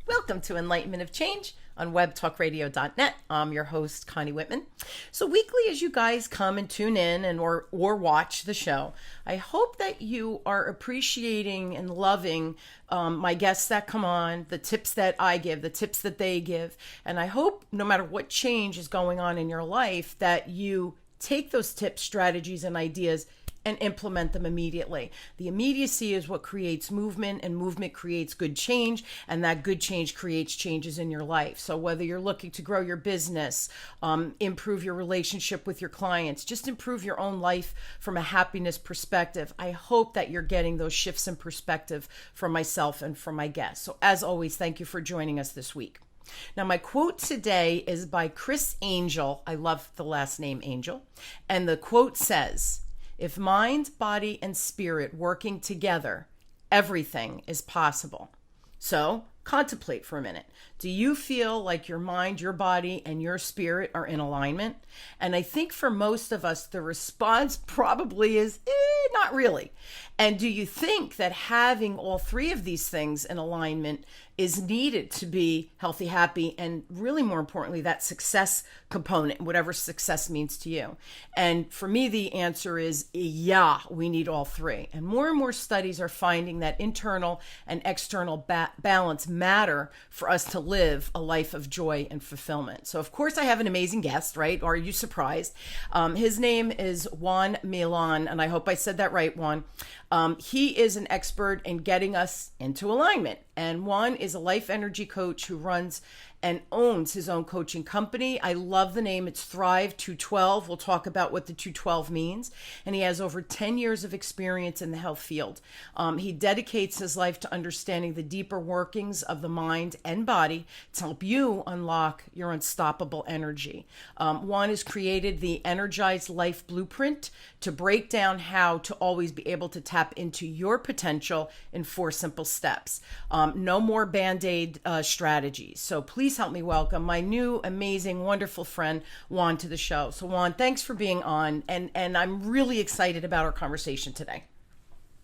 Welcome to Enlightenment of Change on webtalkradio.net. I'm your host, Connie Whitman. So weekly, as you guys come and tune in and or watch the show, I hope that you are appreciating and loving my guests that come on, the tips that I give, the tips that they give. And I hope no matter what change is going on in your life, that you take those tips, strategies, and ideas and implement them immediately. The immediacy is what creates movement, and movement creates good change, and that good change creates changes in your life. So whether you're looking to grow your business, improve your relationship with your clients, just improve your own life from a happiness perspective, I hope that you're getting those shifts in perspective from myself and from my guests. So as always, thank you for joining us this week. Now, my quote today is by Criss Angel. I love the last name Angel. And the quote says, "If mind, body, and spirit working together, everything is possible." So contemplate for a minute. Do you feel like your mind, your body, and your spirit are in alignment? And I think for most of us, the response probably is, not really. And do you think that having all three of these things in alignment is needed to be healthy, happy, and really more importantly, that success component, whatever success means to you? And for me, the answer is, yeah, we need all three. And more studies are finding that internal and external balance matter for us to live a life of joy and fulfillment. So of course I have an amazing guest, right? Are you surprised? His name is Juan Miolan, and I hope I said that right, Juan. He is an expert in getting us into alignment. And Juan is a life energy coach who runs and owns his own coaching company. I love the name. It's Thrive 212. We'll talk about what the 212 means. And he has over 10 years of experience in the health field. He dedicates his life to understanding the deeper workings of the mind and body to help you unlock your unstoppable energy. Juan has created the Energized Life Blueprint to break down how to always be able to tap into your potential in 4 simple steps. No more Band-Aid strategies. So please help me welcome my new, amazing, wonderful friend, Juan, to the show. So Juan, thanks for being on. And I'm really excited about our conversation today.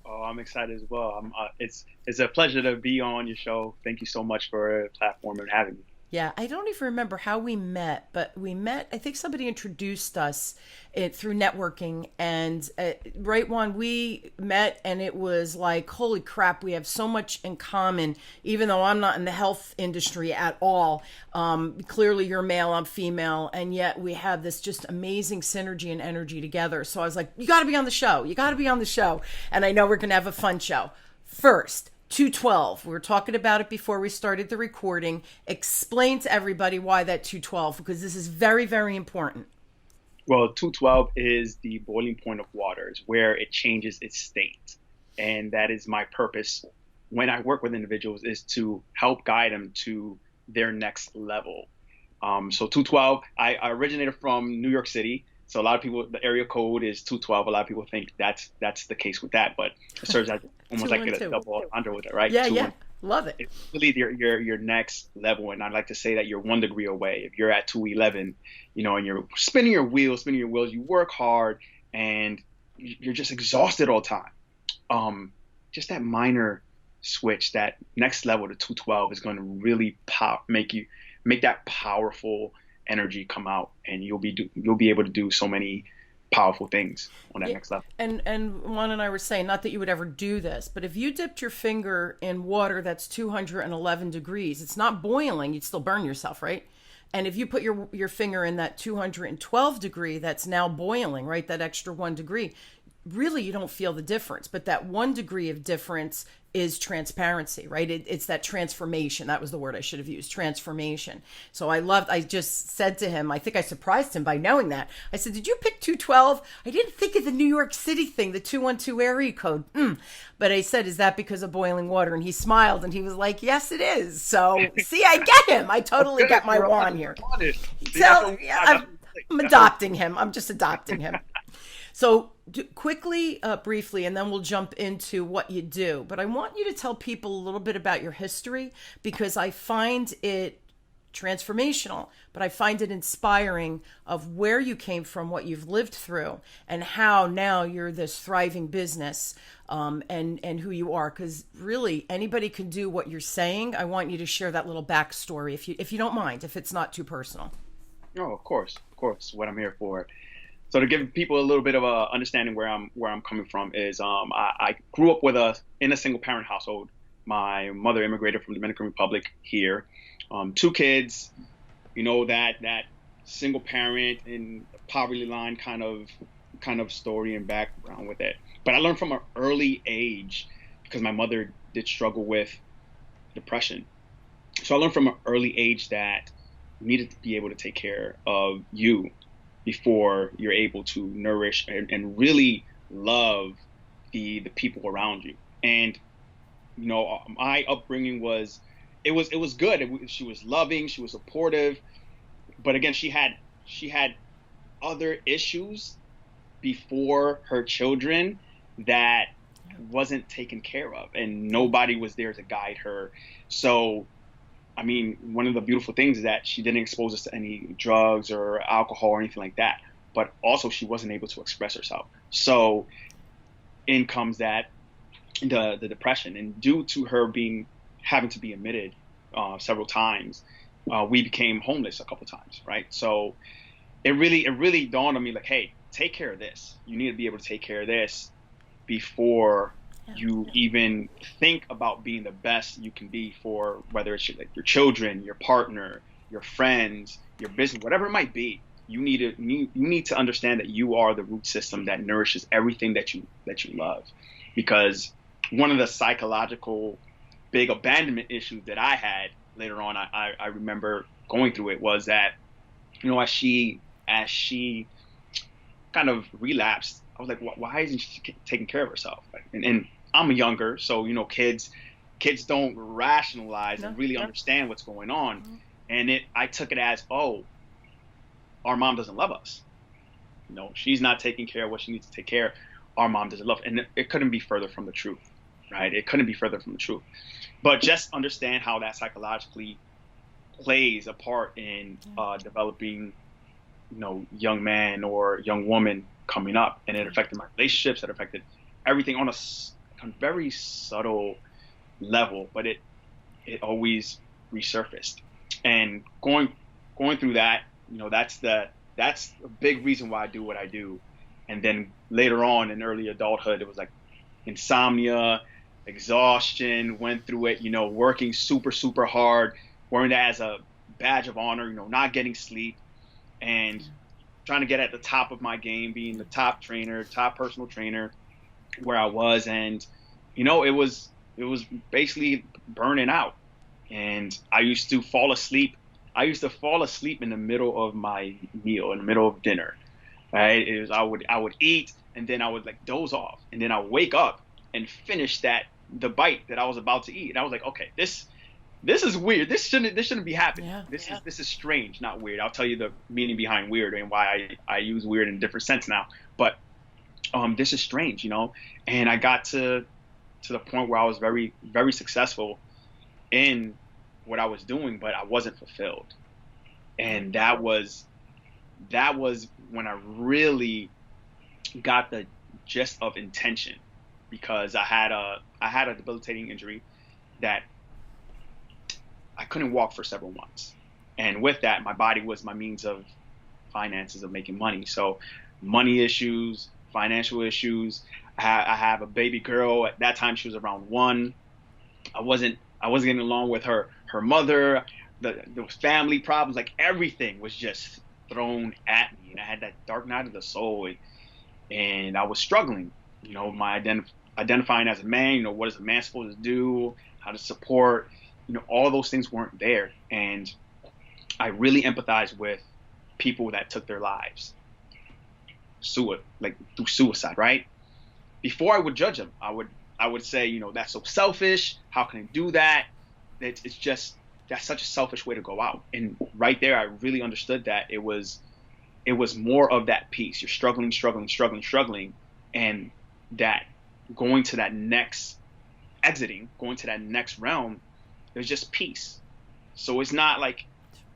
Oh, I'm excited as well. It's a pleasure to be on your show. Thank you so much for the platform and having me. Yeah, I don't even remember how we met, but we met, I think somebody introduced us through networking. And right, Juan, we met and it was like, holy crap, we have so much in common, even though I'm not in the health industry at all. Clearly you're male, I'm female, and yet we have this just amazing synergy and energy together. So I was like, you got to be on the show. You got to be on the show. And I know we're going to have a fun show. First, 212. We were talking about it before we started the recording. Explain to everybody why that 212, because this is very, very important. Well, 212 is the boiling point of water. It's where it changes its state. And that is my purpose when I work with individuals, is to help guide them to their next level. So 212, I originated from New York City. So a lot of people, the area code is 212. A lot of people think that's the case with that, but it serves as almost like a double under with it, right? Yeah. Love it. It's really your next level. And I'd like to say that you're 1 degree away. If you're at 211, and you're spinning your wheels, you work hard and you're just exhausted all the time. Just that minor switch, that next level to 212 is going to really make that powerful energy come out, and you'll be able to do so many powerful things on that next level. And Juan and I were saying, not that you would ever do this, but if you dipped your finger in water that's 211 degrees, it's not boiling, you'd still burn yourself, right? And if you put your finger in that 212 degree that's now boiling, right, that extra 1 degree, really you don't feel the difference. But that 1 degree of difference is transparency, right? It's that transformation. That was the word I should have used, transformation. So I just said to him, I think I surprised him by knowing that. I said, did you pick 212? I didn't think of the New York City thing, the 212 area code. But I said, is that because of boiling water? And he smiled and he was like, yes, it is. So see, I get him. I totally got my Juan here. So I'm adopting him. I'm just adopting him. So quickly, briefly, and then we'll jump into what you do. But I want you to tell people a little bit about your history, because I find it transformational, but I find it inspiring of where you came from, what you've lived through, and how now you're this thriving business, and who you are. Because really, anybody can do what you're saying. I want you to share that little backstory, if you don't mind, if it's not too personal. Oh, of course, what I'm here for. So to give people a little bit of a understanding where I'm coming from is I grew up in a single parent household. My mother immigrated from Dominican Republic here. Two kids, that single parent and poverty line kind of story and background with it. But I learned from an early age, because my mother did struggle with depression. So I learned from an early age that you needed to be able to take care of you before you're able to nourish and really love the people around you. And my upbringing was good. She was loving, she was supportive, but again, she had other issues before her children that wasn't taken care of, and nobody was there to guide her. So I mean, one of the beautiful things is that she didn't expose us to any drugs or alcohol or anything like that, but also she wasn't able to express herself. So in comes that the depression, and due to her having to be admitted several times, we became homeless a couple times, right? So it really dawned on me, like, hey, take care of this. You need to be able to take care of this before you even think about being the best you can be for, whether it's your children, your partner, your friends, your business, whatever it might be. You need to understand that you are the root system that nourishes everything that you love. Because one of the psychological big abandonment issues that I had later on, I remember going through it, was that, as she kind of relapsed, I was like, why isn't she taking care of herself? And I'm younger, so kids don't rationalize and really understand what's going on. Mm-hmm. And I took it as, oh, our mom doesn't love us. She's not taking care of what she needs to take care of. Our mom doesn't love. And it couldn't be further from the truth, right? It couldn't be further from the truth. But just understand how that psychologically plays a part in developing, young man or young woman coming up. And it affected my relationships. It affected everything on a very subtle level, but it always resurfaced. And going through that, that's a big reason why I do what I do. And then later on in early adulthood, it was like insomnia, exhaustion, went through it, working super, super hard, wearing that as a badge of honor, not getting sleep, and trying to get at the top of my game, being the top personal trainer where I was. And, it was basically burning out. And I used to fall asleep. In the middle of my meal, in the middle of dinner. Right? I would eat, and then I would doze off, and then I would wake up and finish the bite that I was about to eat. And I was like, okay, this is weird. This shouldn't be happening. Yeah, this is strange, not weird. I'll tell you the meaning behind weird and why I use weird in a different sense now. But this is strange, And I got to the point where I was very, very successful in what I was doing, but I wasn't fulfilled. And that was when I really got the gist of intention, because I had a debilitating injury that I couldn't walk for several months. And with that, my body was my means of finances, of making money. So money issues, financial issues. I have a baby girl. At that time, she was around 1. I wasn't getting along with her mother. The family problems, everything was just thrown at me. And I had that dark night of the soul, and I was struggling. My identifying as a man. What is a man supposed to do? How to support? All those things weren't there. And I really empathized with people that took their lives through suicide, right? Before I would judge them, I would say, that's so selfish. How can they do that? It's just, that's such a selfish way to go out. And right there, I really understood that it was more of that piece. You're struggling, and that going to that next going to that next realm, there's just peace. So it's not like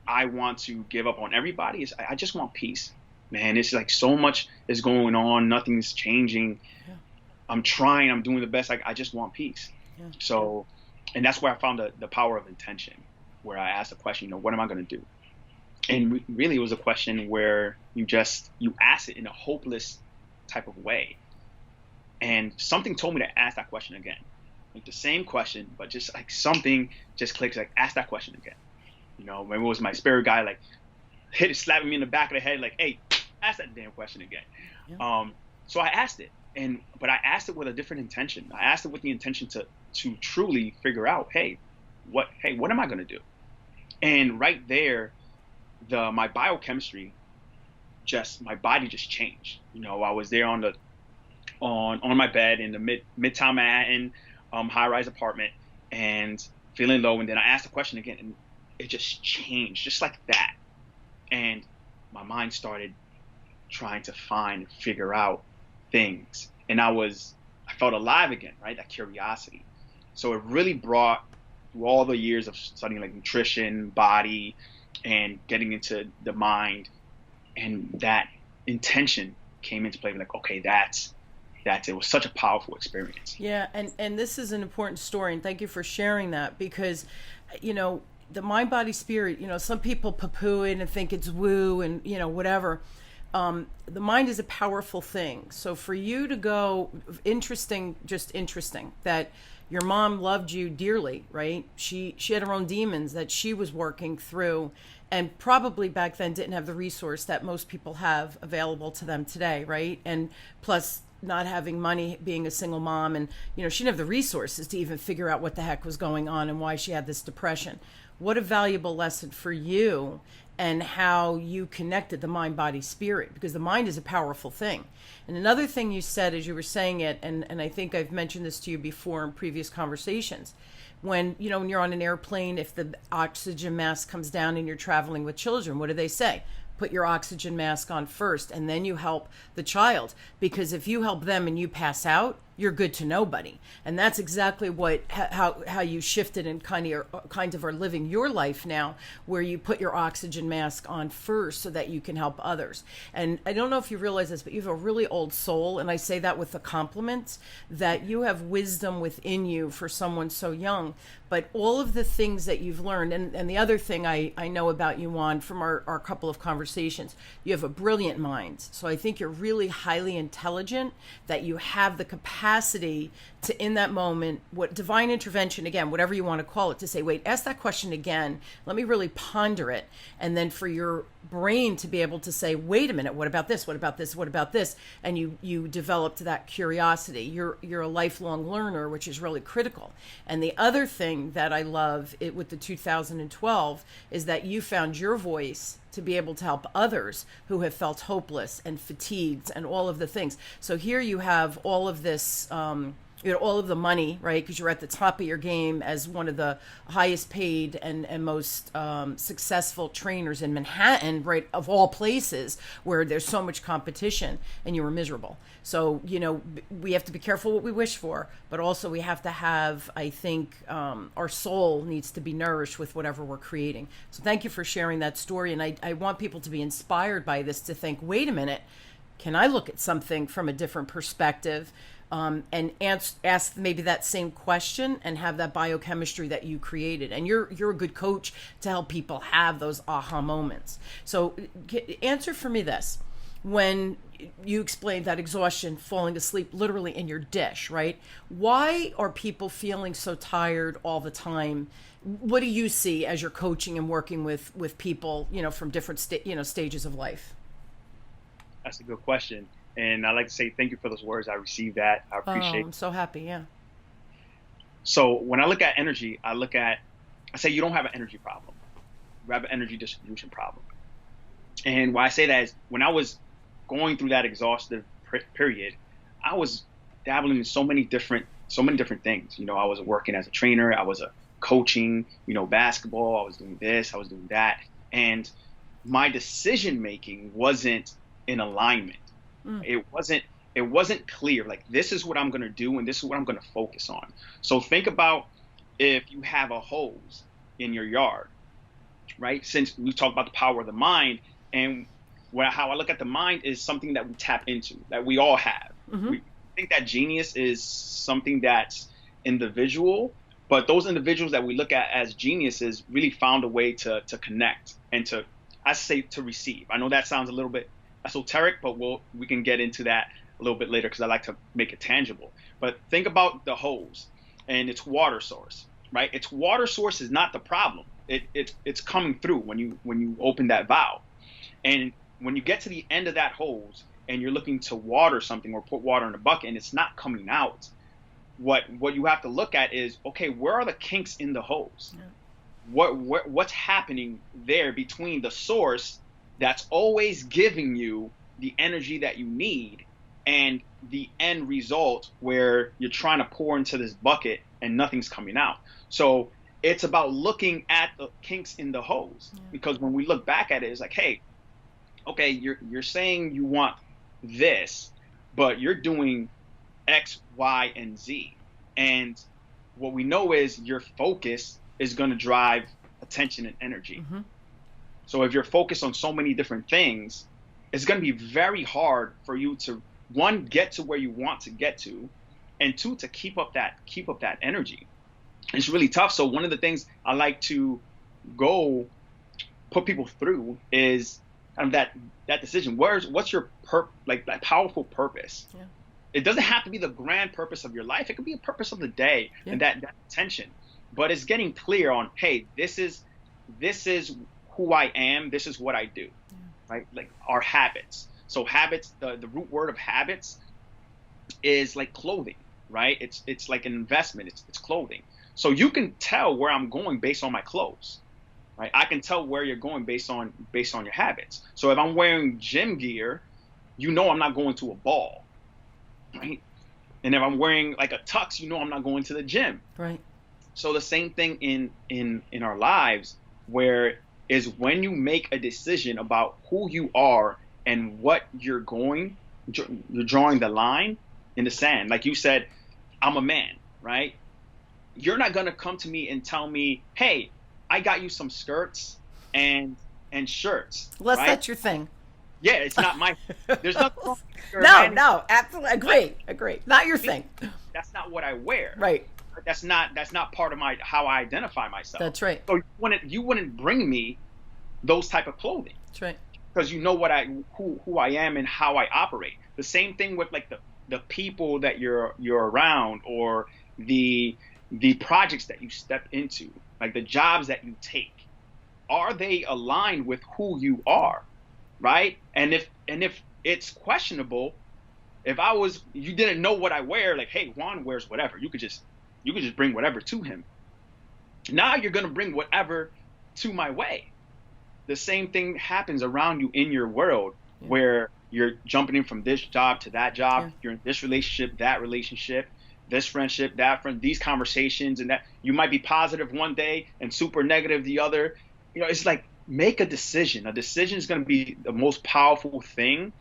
I want to give up on everybody. I just want peace, man. It's like so much is going on. Nothing's changing. Yeah. I'm trying. I'm doing the best. I just want peace. Yeah. So, and that's where I found the power of intention, where I asked the question, what am I going to do? And really it was a question where you ask it in a hopeless type of way. And something told me to ask that question again. Like the same question, but just like something just clicks, like ask that question again. Maybe it was my spirit guy, like slapping me in the back of the head, like, hey, ask that damn question again. Yeah. So I asked it, but I asked it with a different intention. I asked it with the intention to truly figure out, what am I going to do? And right there, my biochemistry, my body just changed. I was there on my bed in the Midtown Manhattan high-rise apartment and feeling low. And then I asked the question again, and it just changed, just like that. And my mind started trying to figure out things. And I felt alive again, right? That curiosity. So it really brought, through all the years of studying like nutrition, body, and getting into the mind, and that intention came into play. Like, okay, that's it. Was such a powerful experience. Yeah, and this is an important story, and thank you for sharing that, because the mind, body, spirit, some people poo-poo it and think it's woo and whatever. The mind is a powerful thing. So for you to go, interesting that your mom loved you dearly, right? She had her own demons that she was working through, and probably back then didn't have the resource that most people have available to them today, right? And plus not having money, being a single mom, and she didn't have the resources to even figure out what the heck was going on and why she had this depression. What a valuable lesson for you, and how you connected the mind, body, spirit, because the mind is a powerful thing. And another thing you said as you were saying it, and I think I've mentioned this to you before in previous conversations, when you're on an airplane, if the oxygen mask comes down and you're traveling with children, what do they say? Put your oxygen mask on first, and then you help the child. Because if you help them and you pass out, you're good to nobody. And that's exactly how you shifted and kind of are living your life now, where you put your oxygen mask on first so that you can help others. And I don't know if you realize this, but you have a really old soul, and I say that with the compliments, that you have wisdom within you for someone so young. But all of the things that you've learned, and the other thing I know about you, Juan, from our couple of conversations, you have a brilliant mind. So I think you're really highly intelligent, that you have the capacity to, in that moment, what divine intervention, again, whatever you want to call it, to say, wait, ask that question again, let me really ponder it. And then for your brain to be able to say, wait a minute, what about this? What about this? What about this? And you developed that curiosity. You're a lifelong learner, which is really critical. And the other thing that I love with the 2012 is that you found your voice to be able to help others who have felt hopeless and fatigued and all of the things. So here you have all of this, all of the money, right? Because you're at the top of your game as one of the highest paid and most successful trainers in Manhattan, right? Of all places, where there's so much competition, and you were miserable. So, we have to be careful what we wish for, but also we have to have, I think, our soul needs to be nourished with whatever we're creating. So thank you for sharing that story. And I want people to be inspired by this, to think, wait a minute, can I look at something from a different perspective? And ask maybe that same question and have that biochemistry that you created. And you're a good coach to help people have those aha moments. So answer for me this. When you explained that exhaustion, falling asleep literally in your dish, right? Why are people feeling so tired all the time? What do you see as you're coaching and working with people, from different stages of life? That's a good question. And I'd like to say thank you for those words. I received that. I appreciate it. I'm so happy, yeah. So when I look at energy, I say you don't have an energy problem. You have an energy distribution problem. And why I say that is, when I was going through that exhaustive period, I was dabbling in so many different things. I was working as a trainer. I was coaching, basketball. I was doing this. I was doing that. And my decision making wasn't in alignment. It wasn't clear. Like, this is what I'm going to do, and this is what I'm going to focus on. So think about if you have a hose in your yard right? Since we talked about the power of the mind, and how I look at the mind is something that we tap into, that we all have. Mm-hmm. We think that genius is something that's individual, but those individuals that we look at as geniuses really found a way to connect and to, I say, to receive. I know that sounds a little bit esoteric, but we can get into that a little bit later because I like to make it tangible. But think about the hose and its water source, right? Its water source is not the problem. It's coming through when you open that valve. And when you get to the end of that hose and you're looking to water something or put water in a bucket and it's not coming out, what you have to look at is, okay, where are the kinks in the hose? Yeah. What's happening there between the source that's always giving you the energy that you need and the end result where you're trying to pour into this bucket and nothing's coming out? So it's about looking at the kinks in the hose, because when we look back at it, it's like, hey, okay, you're saying you want this, but you're doing X, Y, and Z. And what we know is your focus is going to drive attention and energy. Mm-hmm. So if you're focused on so many different things, it's going to be very hard for you to, one, get to where you want to get to, and two, to keep up that energy. It's really tough. So one of the things I like to go put people through is that decision. What's your that powerful purpose? Yeah. It doesn't have to be the grand purpose of your life. It could be a purpose of the day, and that intention. But it's getting clear on, hey, this is who I am. This is what I do, right? Like our habits. So habits, the root word of habits is like clothing, right? It's like an investment. It's clothing. So you can tell where I'm going based on my clothes. Right? I can tell where you're going based on your habits. So if I'm wearing gym gear, I'm not going to a ball, right? And if I'm wearing like a tux, I'm not going to the gym. Right. So the same thing in our lives, where is when you make a decision about who you are and what you're drawing the line in the sand. Like you said, I'm a man, right? You're not going to come to me and tell me, hey, I got you some skirts and shirts. Unless right? That's your thing. Yeah, it's not my. There's nothing wrong with No, absolutely agree. Not your thing. That's not what I wear. Right. That's not part of how I identify myself. That's right. So you wouldn't bring me those type of clothing. That's right. Because you know who I am and how I operate. The same thing with like the people that you're around, or the projects that you step into. Like the jobs that you take, are they aligned with who you are, right? And if it's questionable, if you didn't know what I wear, like, hey, Juan wears whatever, you could just bring whatever to him. Now you're gonna bring whatever to my way. The same thing happens around you in your world, where you're jumping in from this job to that job, you're in this relationship, that relationship, this friendship, that friend, these conversations, and that you might be positive one day and super negative the other. It's like, make a decision. A decision is going to be the most powerful thing,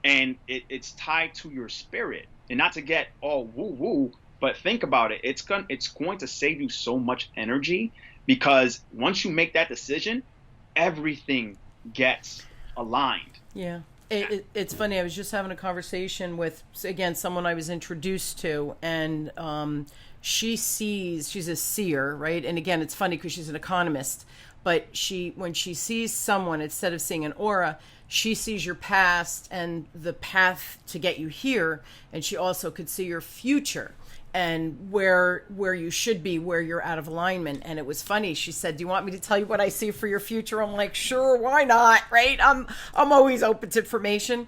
and it's tied to your spirit. And not to get all woo-woo, but think about it. It's going to save you so much energy, because once you make that decision, everything gets aligned. Yeah. It's funny. I was just having a conversation with, again, someone I was introduced to, and she's a seer, right? And again, it's funny because she's an economist, but when she sees someone, instead of seeing an aura, she sees your past and the path to get you here, and she also could see your future and where you should be, where you're out of alignment. And it was funny. She said, "Do you want me to tell you what I see for your future?" I'm like, "Sure, why not?" Right? I'm always open to information.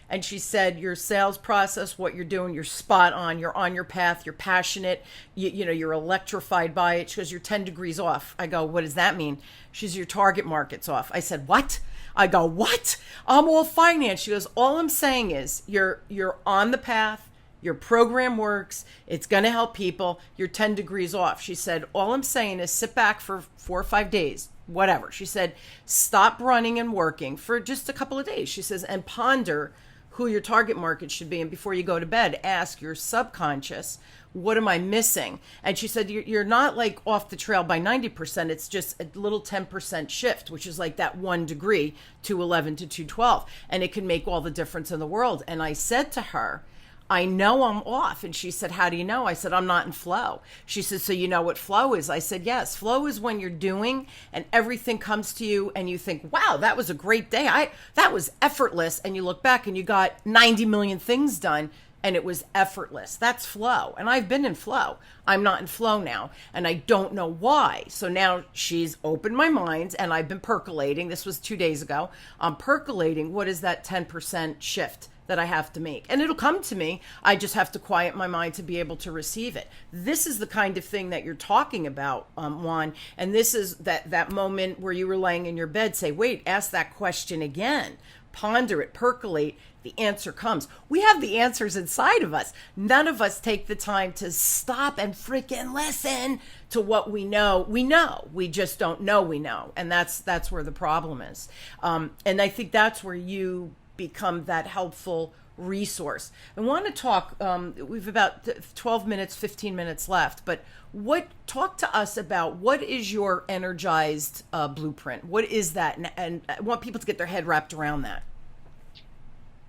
And she said, "Your sales process, what you're doing, you're spot on. You're on your path. You're passionate. You're electrified by it." She goes, "You're 10 degrees off." I go, "What does that mean?" She says, "Your target market's off." I said, "What?" I go, "What? I'm all finance." She goes, "All I'm saying is you're on the path. Your program works. It's going to help people. You're 10 degrees off." She said, "All I'm saying is sit back for 4 or 5 days, whatever." She said, "Stop running and working for just a couple of days." She says, "And ponder who your target market should be. And before you go to bed, ask your subconscious, what am I missing? And she said, you're not like off the trail by 90%. It's just a little 10% shift, which is like that 1 degree, 211 to 212. And it can make all the difference in the world. And I said to her, I know I'm off. And she said, how do you know? I said, I'm not in flow. She said, so you know what flow is? I said, yes. Flow is when you're doing and everything comes to you and you think, wow, that was a great day. That was effortless. And you look back and you got 90 million things done and it was effortless. That's flow. And I've been in flow. I'm not in flow now and I don't know why. So now she's opened my mind and I've been percolating. This was 2 days ago. I'm percolating. What is that 10% shift that I have to make? And it'll come to me. I just have to quiet my mind to be able to receive it. This is the kind of thing that you're talking about, Juan. And this is that moment where you were laying in your bed, say, wait, ask that question again. Ponder it, percolate. The answer comes. We have the answers inside of us. None of us take the time to stop and freaking listen to what we know. We know. We just don't know we know. And that's where the problem is. And I think that's where you become that helpful resource. I want to talk, we've about 12 minutes, 15 minutes left, but talk to us about what is your Energized Blueprint? What is that? And I want people to get their head wrapped around that.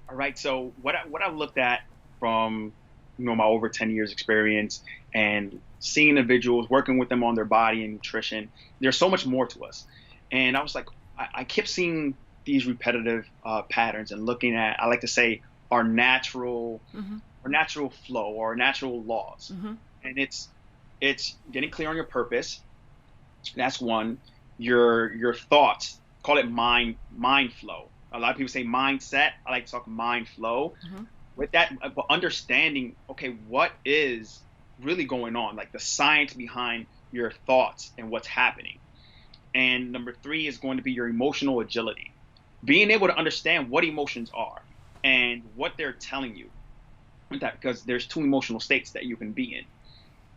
All right. So what I've looked at from, my over 10 years experience and seeing individuals, working with them on their body and nutrition, there's so much more to us. And I was like, I kept seeing these repetitive patterns and looking at, I like to say, our natural flow or our natural laws. And it's getting clear on your purpose. That's one. Your thoughts, call it mind flow. A lot of people say mindset. I like to talk mind flow. With that, but understanding, okay, what is really going on, like the science behind your thoughts and what's happening. And number 3 is going to be your emotional agility. Being able to understand what emotions are and what they're telling you, because there's 2 emotional states that you can be in,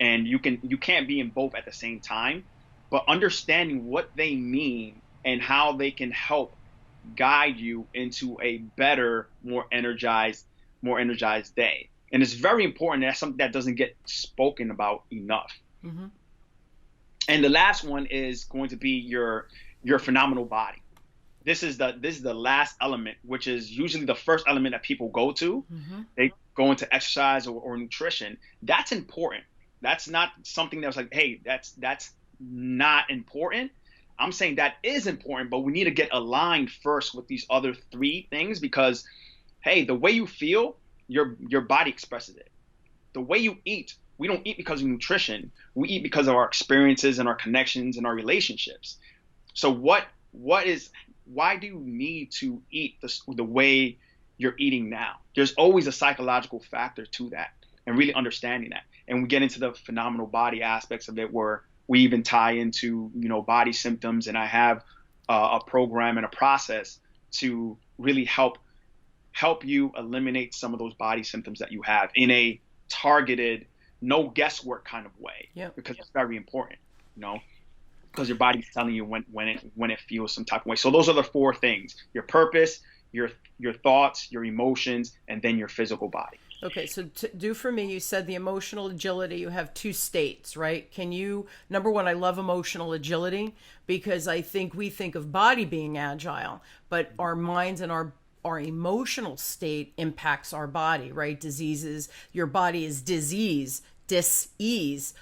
and you can't be in both at the same time. But understanding what they mean and how they can help guide you into a better, more energized day. And it's very important. That's something that doesn't get spoken about enough. And the last one is going to be your phenomenal body. This is the last element, which is usually the first element that people go to. They go into exercise or nutrition. That's important. That's not something that's like, hey, that's not important. I'm saying that is important, but we need to get aligned first with these other 3 things because, hey, the way you feel, your body expresses it. The way you eat, we don't eat because of nutrition. We eat because of our experiences and our connections and our relationships. So why do you need to eat the way you're eating now? There's always a psychological factor to that and really understanding that. And we get into the phenomenal body aspects of it where we even tie into, body symptoms. And I have a program and a process to really help you eliminate some of those body symptoms that you have in a targeted, no guesswork kind of way. Because it's very important, because your body's telling you when it feels some type of way. So those are the 4 things: your purpose, your thoughts, your emotions, and then your physical body. Okay, so do for me, you said the emotional agility, you have 2 states, right? Can you, number 1, I love emotional agility because I think we think of body being agile, but our minds and our emotional state impacts our body, right? Diseases, your body is dis-ease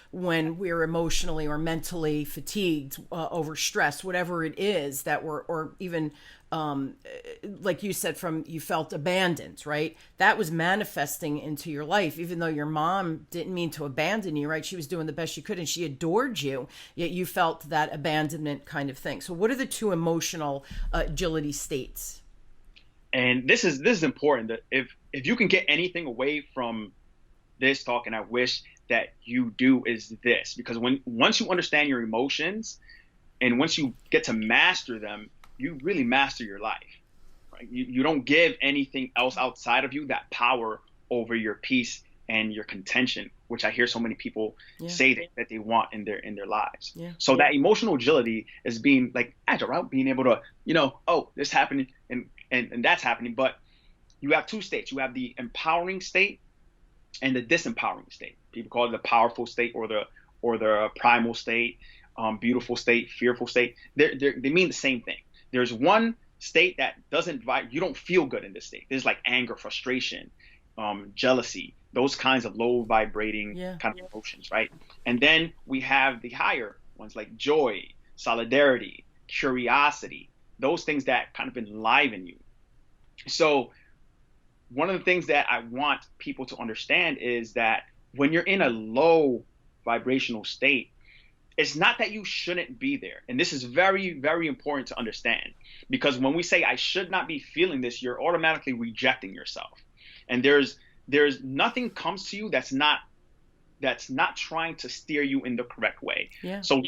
when we're emotionally or mentally fatigued, overstressed, whatever it is that or even like you said, you felt abandoned, right? That was manifesting into your life, even though your mom didn't mean to abandon you, right? She was doing the best she could and she adored you, yet you felt that abandonment kind of thing. So what are the 2 emotional agility states? And this is important. That if you can get anything away from this talk, and I wish that you do, is this, because once you understand your emotions and once you get to master them, you really master your life. Right? You don't give anything else outside of you that power over your peace and your contention, which I hear so many people say that they want in their lives. So that emotional agility is being like agile, right? Being able to, oh, this happening and that's happening. But you have 2 states. You have the empowering state and the disempowering state. People call it the powerful state or the primal state, beautiful state, fearful state. They mean the same thing. There's one state that doesn't you don't feel good in this state. There's like anger, frustration, jealousy, those kinds of low vibrating kind of emotions, right? And then we have the higher ones like joy, solidarity, curiosity, those things that kind of enliven you. So one of the things that I want people to understand is that when you're in a low vibrational state, it's not that you shouldn't be there. And this is very, very important to understand, because when we say I should not be feeling this, you're automatically rejecting yourself. And there's nothing comes to you that's not trying to steer you in the correct way. Yeah. So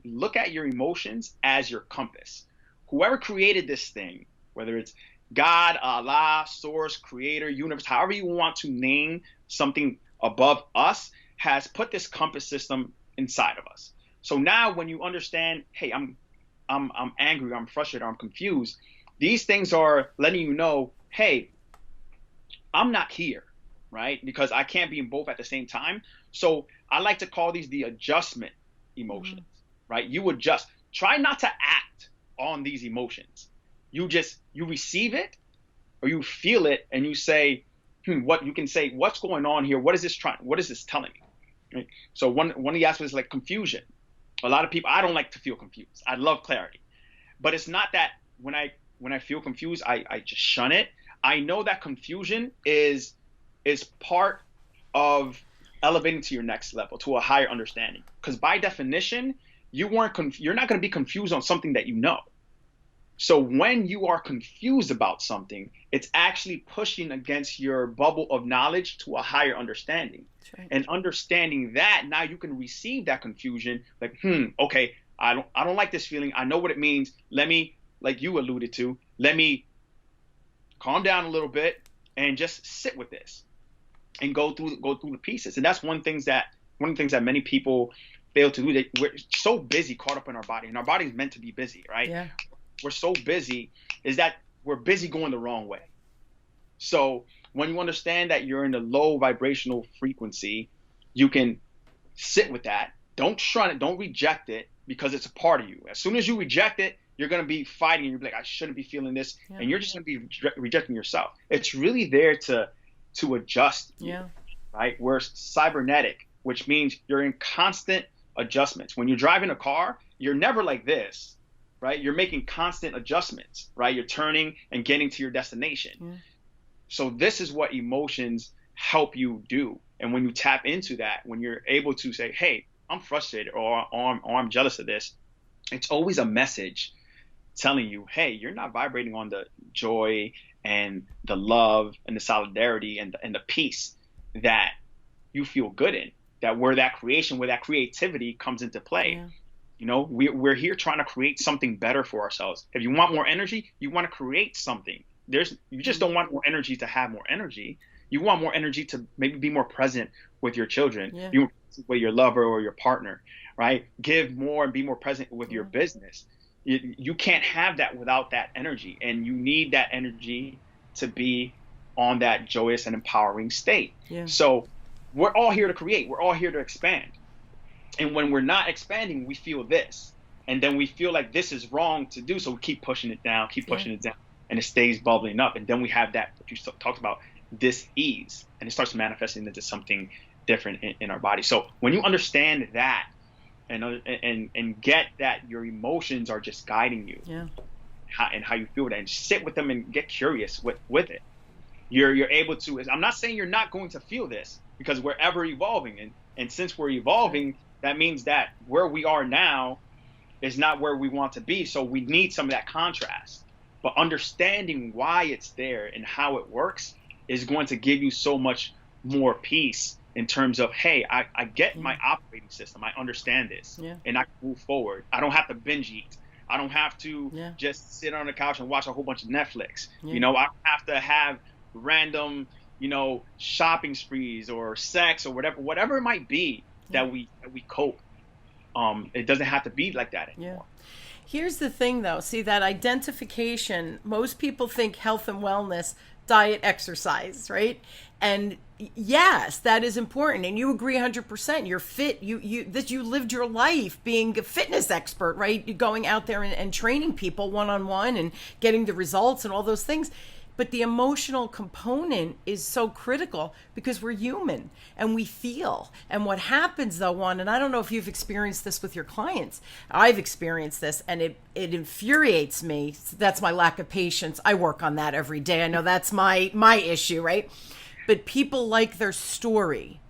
look at your emotions as your compass. Whoever created this thing, whether it's God, Allah, source, creator, universe, however you want to name something above us, has put this compass system inside of us. So now when you understand, hey, I'm angry, I'm frustrated, I'm confused, these things are letting you know, hey, I'm not here, right? Because I can't be in both at the same time. So I like to call these the adjustment emotions, right? You adjust. Try not to act on these emotions. You receive it or you feel it and you say, what's going on here? What is this telling me? Right? So one of the aspects is like confusion. A lot of people, I don't like to feel confused. I love clarity. But it's not that when I feel confused, I just shun it. I know that confusion is part of elevating to your next level, to a higher understanding. Because by definition, you're not going to be confused on something that you know. So when you are confused about something, it's actually pushing against your bubble of knowledge to a higher understanding. Right. And understanding that, now you can receive that confusion like, okay, I don't like this feeling. I know what it means. Let me, like you alluded to, let me calm down a little bit and just sit with this and go through the pieces. And that's one of the things that many people fail to do. We're so busy, caught up in our body, and our body is meant to be busy, right? Yeah. We're so busy is that we're busy going the wrong way. So when you understand that you're in a low vibrational frequency, you can sit with that. Don't shun it. Don't reject it, because it's a part of you. As soon as you reject it, you're going to be fighting. You're like, I shouldn't be feeling this. Yeah. And you're just going to be rejecting yourself. It's really there to adjust you, right? We're cybernetic, which means you're in constant adjustments. When you're driving a car, you're never like this, right? You're making constant adjustments, right? You're turning and getting to your destination. Yeah. So this is what emotions help you do. And when you tap into that, when you're able to say, hey, I'm frustrated or I'm jealous of this, it's always a message telling you, hey, you're not vibrating on the joy and the love and the solidarity and the peace that you feel good in, where that creativity comes into play. Yeah. You know, we're here trying to create something better for ourselves. If you want more energy, you want to create something. You just don't want more energy to have more energy. You want more energy to maybe be more present with your children, with your lover or your partner, right? Give more and be more present with your business. You can't have that without that energy, and you need that energy to be on that joyous and empowering state. Yeah. So we're all here to create. We're all here to expand. And when we're not expanding, we feel this. And then we feel like this is wrong to do. So we keep pushing it down, and it stays bubbling up. And then we have that, what you talked about, dis-ease, and it starts manifesting into something different in our body. So when you understand that and get that your emotions are just guiding you, and how you feel that, and sit with them and get curious with it, you're able to. I'm not saying you're not going to feel this, because we're ever evolving, and since we're evolving, that means that where we are now is not where we want to be. So we need some of that contrast. But understanding why it's there and how it works is going to give you so much more peace in terms of, hey, I get my operating system. I understand this, and I can move forward. I don't have to binge eat. I don't have to just sit on the couch and watch a whole bunch of Netflix. You know, I don't have to have random, shopping sprees or sex or whatever it might be that we cope. It doesn't have to be like that anymore. Here's the thing, though. See, that identification, most people think health and wellness, diet, exercise, right? And yes, that is important. And you agree 100%. You're fit. You lived your life being a fitness expert, right? You're going out there and training people one-on-one and getting the results and all those things. But the emotional component is so critical because we're human and we feel. And what happens though, Juan, and I don't know if you've experienced this with your clients. I've experienced this and it infuriates me. That's my lack of patience. I work on that every day. I know that's my issue, right? But people like their story.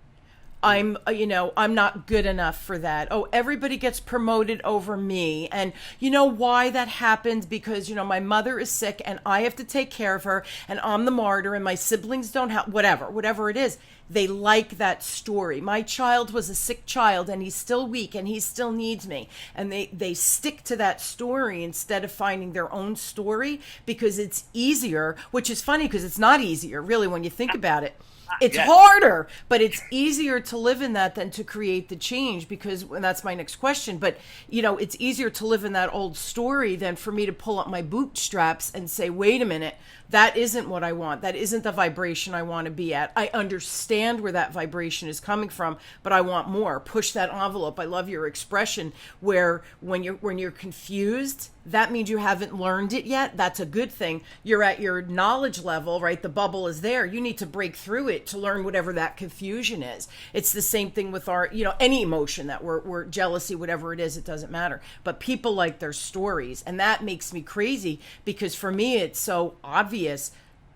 I'm not good enough for that. Oh, everybody gets promoted over me. And you know why that happens? Because, my mother is sick and I have to take care of her and I'm the martyr and my siblings don't have, whatever it is. They like that story. My child was a sick child and he's still weak and he still needs me. And they stick to that story instead of finding their own story because it's easier, which is funny because it's not easier really when you think about it. It's harder, but it's easier to live in that than to create the change because, and that's my next question, but it's easier to live in that old story than for me to pull up my bootstraps and say, wait a minute, that isn't what I want. That isn't the vibration I want to be at. I understand where that vibration is coming from, but I want more. Push that envelope. I love your expression where when you're confused, that means you haven't learned it yet. That's a good thing. You're at your knowledge level, right? The bubble is there. You need to break through it to learn whatever that confusion is. It's the same thing with our, any emotion that we're jealousy, whatever it is, it doesn't matter. But people like their stories. And that makes me crazy because for me, it's so obvious.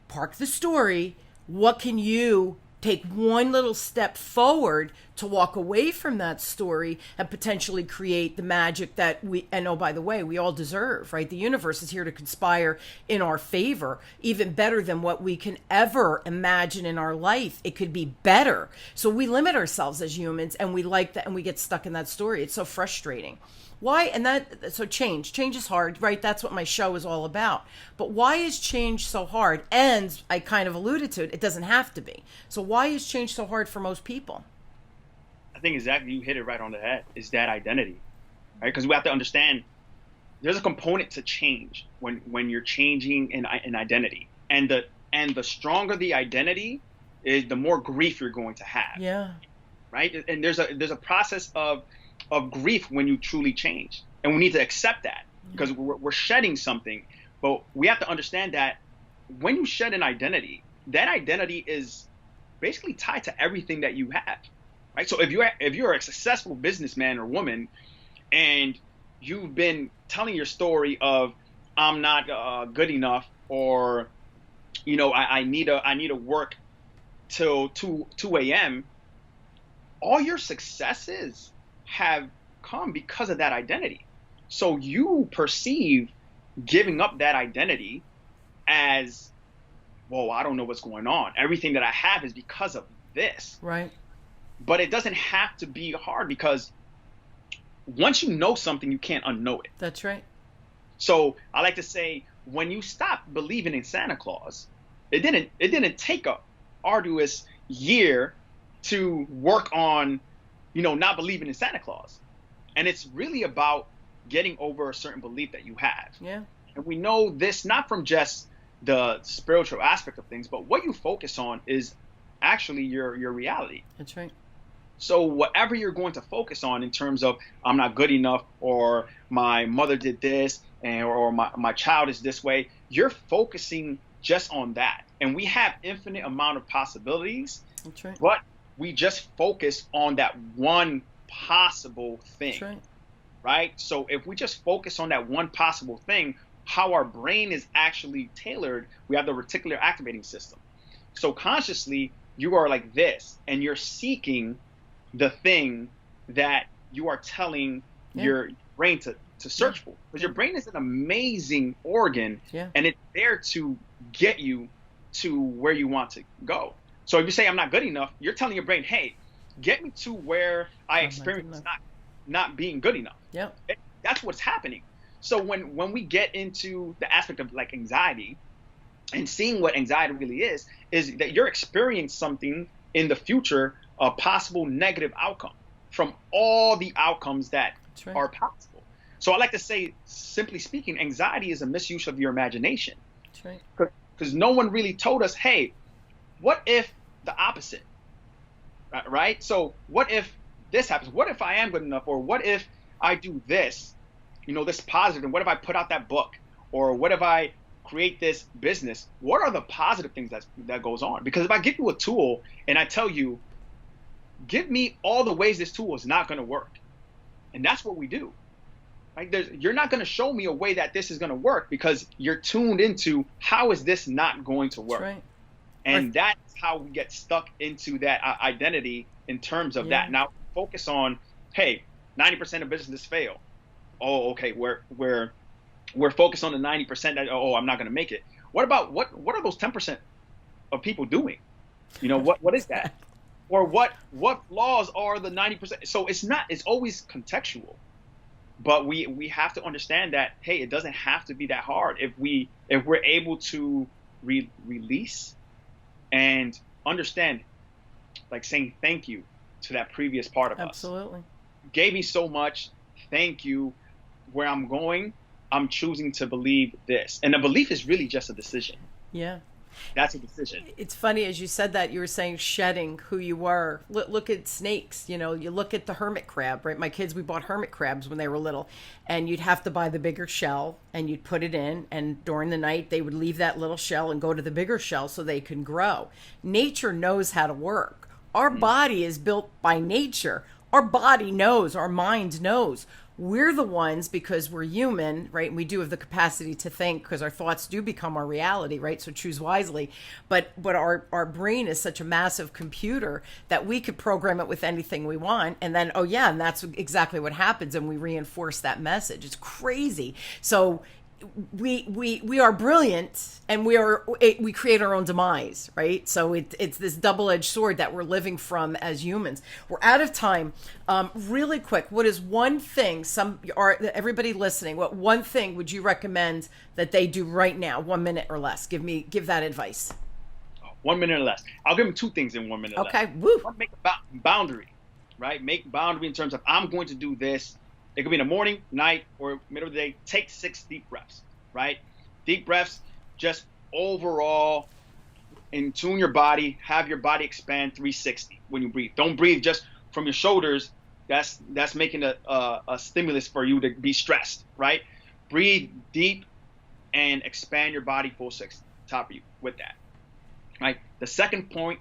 Park the story. What can you take one little step forward to walk away from that story and potentially create the magic that oh, by the way, we all deserve, right? The universe is here to conspire in our favor, even better than what we can ever imagine in our life. It could be better. So we limit ourselves as humans and we like that and we get stuck in that story. It's so frustrating. Why? So change is hard, right? That's what my show is all about. But why is change so hard? And I kind of alluded to it. It doesn't have to be. So why is change so hard for most people? I think exactly, you hit it right on the head, is that identity, right? Because we have to understand there's a component to change when you're changing an identity. And the stronger the identity is, the more grief you're going to have. Yeah. Right? And there's a process of grief when you truly change. And we need to accept that because we're shedding something. But we have to understand that when you shed an identity, that identity is basically tied to everything that you have. Right? So if you're a successful businessman or woman and you've been telling your story of I'm not good enough, or I need to work till 2 a.m., all your successes have come because of that identity. So you perceive giving up that identity as, whoa, I don't know what's going on. Everything that I have is because of this. Right. But it doesn't have to be hard because once you know something, you can't unknow it. That's right. So I like to say, when you stop believing in Santa Claus, it didn't take a arduous year to work on, not believing in Santa Claus. And it's really about getting over a certain belief that you have. Yeah. And we know this not from just the spiritual aspect of things, but what you focus on is actually your reality. That's right. So whatever you're going to focus on in terms of I'm not good enough, or my mother did this, or my child is this way, you're focusing just on that. And we have infinite amount of possibilities. That's right. But we just focus on that one possible thing. That's right. Right? So if we just focus on that one possible thing, how our brain is actually tailored, we have the reticular activating system. So consciously, you are like this, and you're seeking the thing that you are telling your brain to search for. Because your brain is an amazing organ, and it's there to get you to where you want to go. So if you say I'm not good enough, you're telling your brain, hey, get me to where I experience not being good enough. Yeah. That's what's happening. So when we get into the aspect of like anxiety and seeing what anxiety really is that you're experiencing something in the future, a possible negative outcome from all the outcomes that are possible. So I like to say, simply speaking, anxiety is a misuse of your imagination. That's right. Because no one really told us, hey, what if the opposite, right? So what if this happens? What if I am good enough? Or what if I do this, this positive? And what if I put out that book? Or what if I create this business? What are the positive things that goes on? Because if I give you a tool and I tell you, give me all the ways this tool is not going to work, and that's what we do. Right? You're not going to show me a way that this is going to work because you're tuned into how is this not going to work. That's right. And that's how we get stuck into that identity in terms of that. Now focus on, hey, 90% of businesses fail. Oh, okay, we're focused on the 90% that, I'm not going to make it. What about what are those 10% of people doing? What is that? Or what flaws are the 90%? So it's always contextual. But we have to understand that, hey, it doesn't have to be that hard if we're able to release and understand, like saying thank you to that previous part of us. Absolutely. Gave me so much. Thank you. Where I'm going, I'm choosing to believe this. And the belief is really just a decision. Yeah. That's a decision. It's funny, as you said that, you were saying shedding who you were. Look at snakes, you look at the hermit crab, right? My kids, we bought hermit crabs when they were little, and you'd have to buy the bigger shell and you'd put it in, and during the night they would leave that little shell and go to the bigger shell so they can grow. Nature knows how to work. Our body is built by nature. Our body knows, our mind knows. We're the ones, because we're human, right? And we do have the capacity to think, because our thoughts do become our reality, right? So choose wisely. But our brain is such a massive computer that we could program it with anything we want. And then, and that's exactly what happens. And we reinforce that message. It's crazy. So we are brilliant, and we create our own demise, right? So it's this double-edged sword that we're living from as humans. We're out of time. Really quick, what is one thing everybody listening, what one thing would you recommend that they do right now, 1 minute or less? Give that advice. 1 minute or less. I'll give them two things in 1 minute or less. Okay. Woo. Make a boundary, right? Make boundary in terms of, I'm going to do this. It could be in the morning, night, or middle of the day. Take 6 deep breaths, right? Deep breaths, just overall, and tune your body, have your body expand 360 when you breathe. Don't breathe just from your shoulders. That's making a stimulus for you to be stressed, right? Breathe deep and expand your body full 6, top of you with that, right? The second point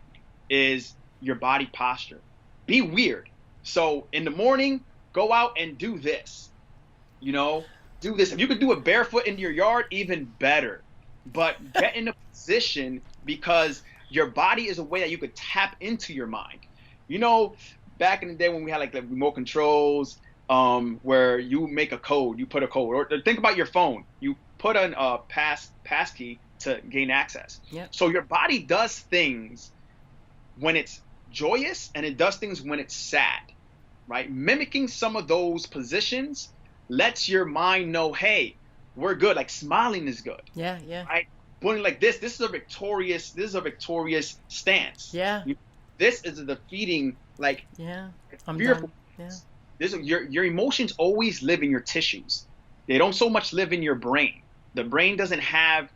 is your body posture. Be weird. So in the morning, go out and do this, do this. If you could do it barefoot in your yard, even better. But get in a position, because your body is a way that you could tap into your mind. Back in the day when we had like the remote controls, where you make a code, you put a code, or think about your phone. You put a pass key to gain access. Yep. So your body does things when it's joyous, and it does things when it's sad. Right? Mimicking some of those positions lets your mind know, hey, we're good. Like smiling is good. Yeah. Right? Putting like this is a victorious stance. Yeah. This is a defeating, like, I'm fearful. done. Yeah. Your emotions always live in your tissues. They don't so much live in your brain. The brain doesn't have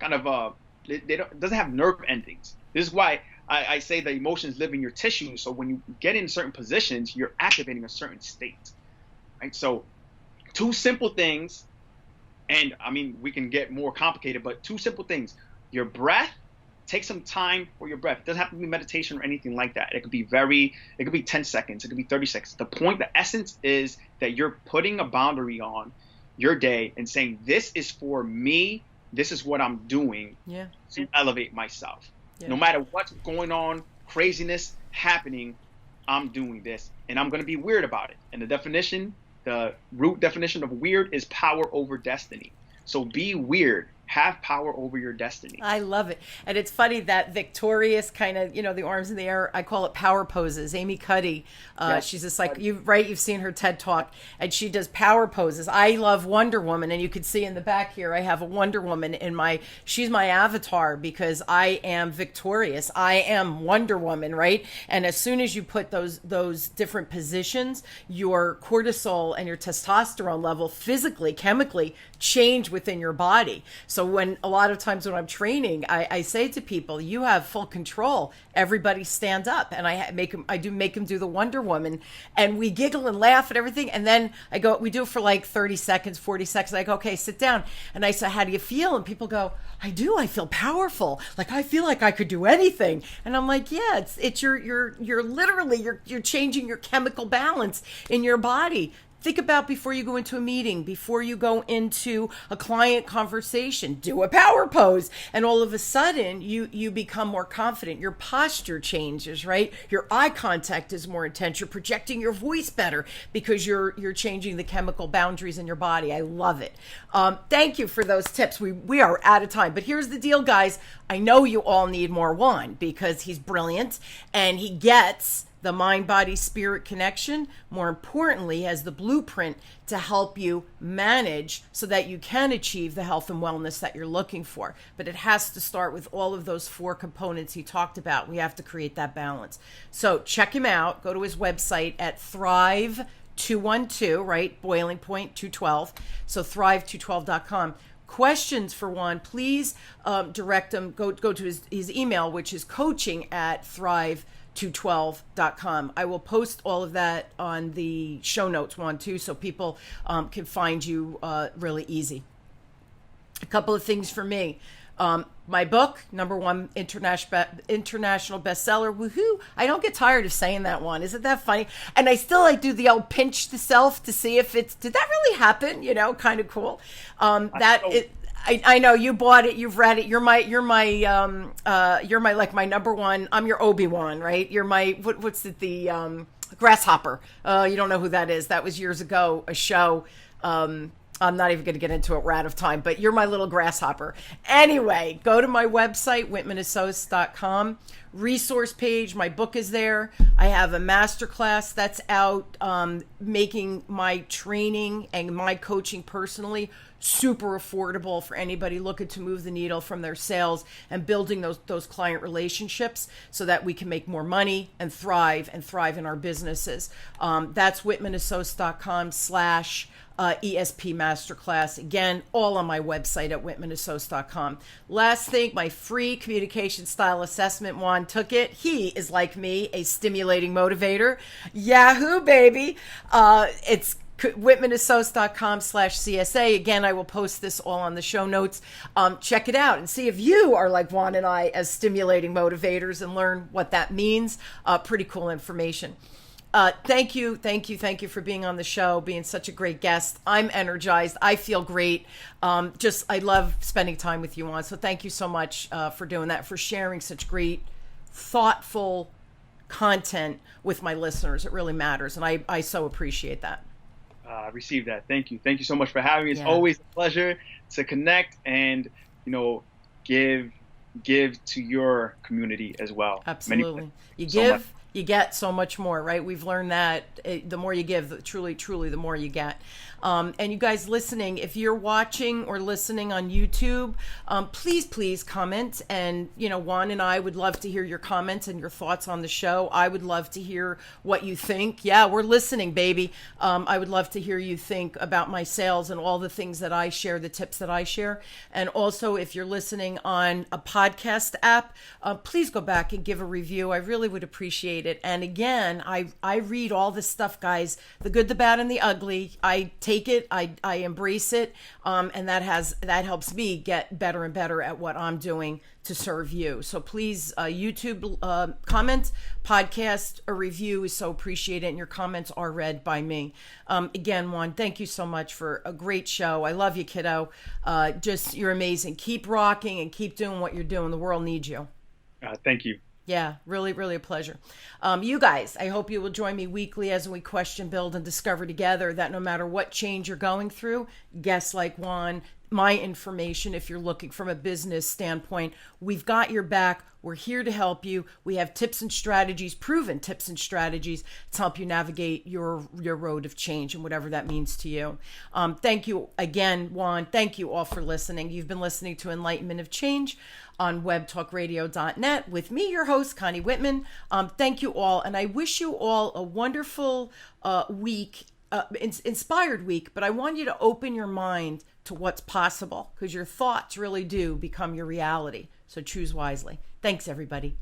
doesn't have nerve endings. This is why I say the emotions live in your tissues. So when you get in certain positions, you're activating a certain state, right? So 2 simple things, and I mean, we can get more complicated, but 2 simple things. Your breath, take some time for your breath. It doesn't have to be meditation or anything like that. It could be 10 seconds. It could be 30 seconds. The essence is that you're putting a boundary on your day and saying, this is for me. This is what I'm doing to elevate myself. Yeah. No matter what's going on, craziness happening, I'm doing this, and I'm going to be weird about it. And the root definition of weird is power over destiny. So be weird. Have power over your destiny. I love it. And it's funny, that victorious kind of, the arms in the air, I call it power poses. Amy Cuddy, she's just like, you've seen her TED Talk, and she does power poses. I love Wonder Woman, and you can see in the back here, I have a Wonder Woman she's my avatar, because I am victorious. I am Wonder Woman, right? And as soon as you put those different positions, your cortisol and your testosterone level physically, chemically change within your body. So when a lot of times when I'm training, I say to people, you have full control. Everybody stand up, and I do make them do the Wonder Woman, and we giggle and laugh and everything. And then we do it for like 30 seconds, 40 seconds. I go, okay, sit down. And I say, how do you feel? And people go, I feel powerful. Like, I feel like I could do anything. And I'm like, yeah, it's you're literally, you're changing your chemical balance in your body. Think about before you go into a meeting, before you go into a client conversation, do a power pose. And all of a sudden you become more confident. Your posture changes, right? Your eye contact is more intense. You're projecting your voice better because you're changing the chemical boundaries in your body. I love it. Thank you for those tips. We are out of time, but here's the deal, guys. I know you all need more Juan because he's brilliant and he gets the mind, body, spirit connection. More importantly, has the blueprint to help you manage so that you can achieve the health and wellness that you're looking for. But it has to start with all of those 4 components he talked about. We have to create that balance. So check him out. Go to his website at Thrive 212, right? Boiling point 212. So thrive212.com. Questions for Juan, please direct them. Go to his email, which is coaching@thrive212.com. I will post all of that on the show notes, Juan, too, so people can find you really easy. A couple of things for me. My book, #1 international bestseller. Woohoo! I don't get tired of saying that one. Isn't that funny? And I do the old pinch to self to see if did that really happen? Kind of cool. I know you bought it. You've read it. You're my like my #1. I'm your Obi-Wan, right? You're my, what's it? The grasshopper. You don't know who that is. That was years ago, a show. I'm not even going to get into it. We're out of time, but you're my little grasshopper. Anyway, go to my website, whitmanassociates.com. Resource page. My book is there. I have a masterclass that's out, making my training and my coaching personally super affordable for anybody looking to move the needle from their sales and building those client relationships so that we can make more money and thrive in our businesses. That's whitmanassociates.com/ESP Masterclass. Again, all on my website at whitmanassociates.com. Last thing, my free communication style assessment. Juan took it. He is like me, a stimulating motivator. Yahoo, baby. It's whitmanassociates.com/CSA. Again, I will post this all on the show notes. Check it out and see if you are like Juan and I as stimulating motivators and learn what that means. Pretty cool information. Thank you for being on the show, being such a great guest. I'm energized. I feel great. I love spending time with you, Juan. So thank you so much for doing that, for sharing such great, thoughtful content with my listeners. It really matters, and I so appreciate that. Receive that. Thank you. Thank you so much for having me. It's always a pleasure to connect and, give to your community as well. Absolutely. You give, you get so much more, right? We've learned that the more you give, truly, the more you get. And you guys listening, if you're watching or listening on YouTube, please comment. And, Juan and I would love to hear your comments and your thoughts on the show. I would love to hear what you think. Yeah, we're listening, baby. I would love to hear you think about my sales and all the things that I share, the tips that I share. And also, if you're listening on a podcast app, please go back and give a review. I really would appreciate it. And again, I read all this stuff, guys, the good, the bad, and the ugly. I take it, I embrace it, and that helps me get better and better at what I'm doing to serve you. So please, YouTube comment, podcast, a review is so appreciated, and your comments are read by me. Again, Juan, thank you so much for a great show. I love you, kiddo. You're amazing. Keep rocking and keep doing what you're doing. The world needs you. Thank you. Yeah, really a pleasure. You guys, I hope you will join me weekly as we question, build, and discover together that no matter what change you're going through, guests like Juan, my information, if you're looking from a business standpoint, we've got your back. We're here to help you. We have tips and strategies, proven tips and strategies to help you navigate your road of change and whatever that means to you. Thank you again, Juan. Thank you all for listening. You've been listening to Enlightenment of Change on webtalkradio.net with me, your host, Connie Whitman. Thank you all, and I wish you all a wonderful week, inspired week, but I want you to open your mind to what's possible, because your thoughts really do become your reality. So choose wisely. Thanks, everybody.